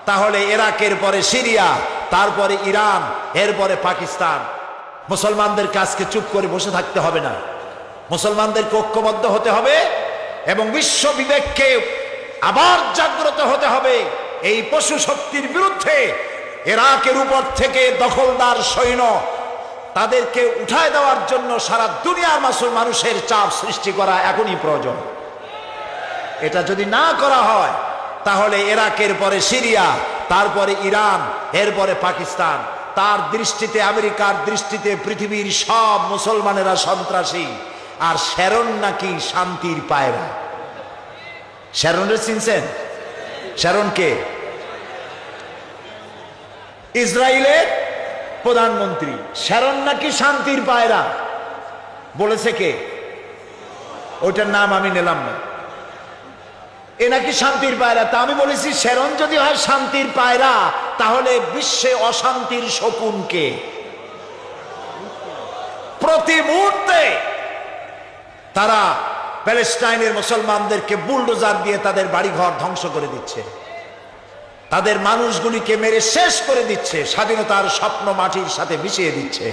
তাহলে ইরাকের পরে সিরিয়া, তারপরে ইরান, এরপরে পাকিস্তান। মুসলমানদেরকে আজকে চুপ করে বসে থাকতে হবে না, মুসলমানদেরকে ঐক্যবদ্ধ হতে হবে এবং বিশ্ব বিবেককে আবার জাগ্রত হতে হবে। এই পশু শক্তির বিরুদ্ধে ইরাকের উপর থেকে দখলদার সৈন্য তাদেরকে উঠায় দেওয়ার জন্য সারা দুনিয়ার মানুষের চাপ সৃষ্টি করা এখনই প্রয়োজন। এটা যদি না করা হয় তাহলে ইরাকের পরে সিরিয়া, তারপরে ইরান, এরপরে পাকিস্তান। তার দৃষ্টিতে, আমেরিকার দৃষ্টিতে পৃথিবীর সব মুসলমানেরা সন্ত্রাসী, আর শ্যারন নাকি শান্তির পায়রা। শ্যারনের চিনছেন? শ্যারনকে ইসরায়েলের প্রধানমন্ত্রী, শ্যারন নাকি শান্তির পায়রা বলেছে কে? ওইটার নাম আমি নিলাম না। এ নাকি শান্তির পায়রা। তা আমি বলেছি শ্যারন যদি হয় শান্তির পায়রা, তাহলে বিশ্বে অশান্তির শকুন কে? প্রতি মুহূর্তে তারা প্যালেস্টাইনের মুসলমানদেরকে বুলডোজার দিয়ে তাদের বাড়িঘর ধ্বংস করে দিচ্ছে, তাদের মানুষগুলিকে মেরে শেষ করে দিচ্ছে, স্বাধীনতার স্বপ্ন মাটির সাথে মিশিয়ে দিচ্ছে।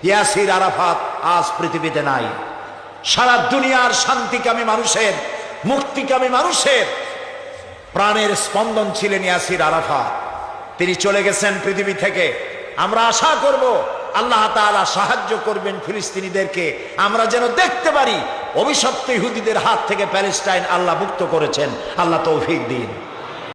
ইয়াসির আরাফাত আজ পৃথিবীতে নাই। সারা দুনিয়ার শান্তিকামী মানুষের, মুক্তিকামী মানুষের প্রাণের স্পন্দন ছিলেন ইয়াসির আরাফাত। তিনি চলে গেছেন পৃথিবী থেকে। আমরা আশা করব আল্লাহ তাআলা সাহায্য করবেন ফিলিস্তিনিদেরকে, আমরা যেন দেখতে পারি অভিশপ্ত ইহুদিদের হাত থেকে প্যালেস্টাইন আল্লাহ মুক্ত করেছেন। আল্লাহ তৌফিক দিন।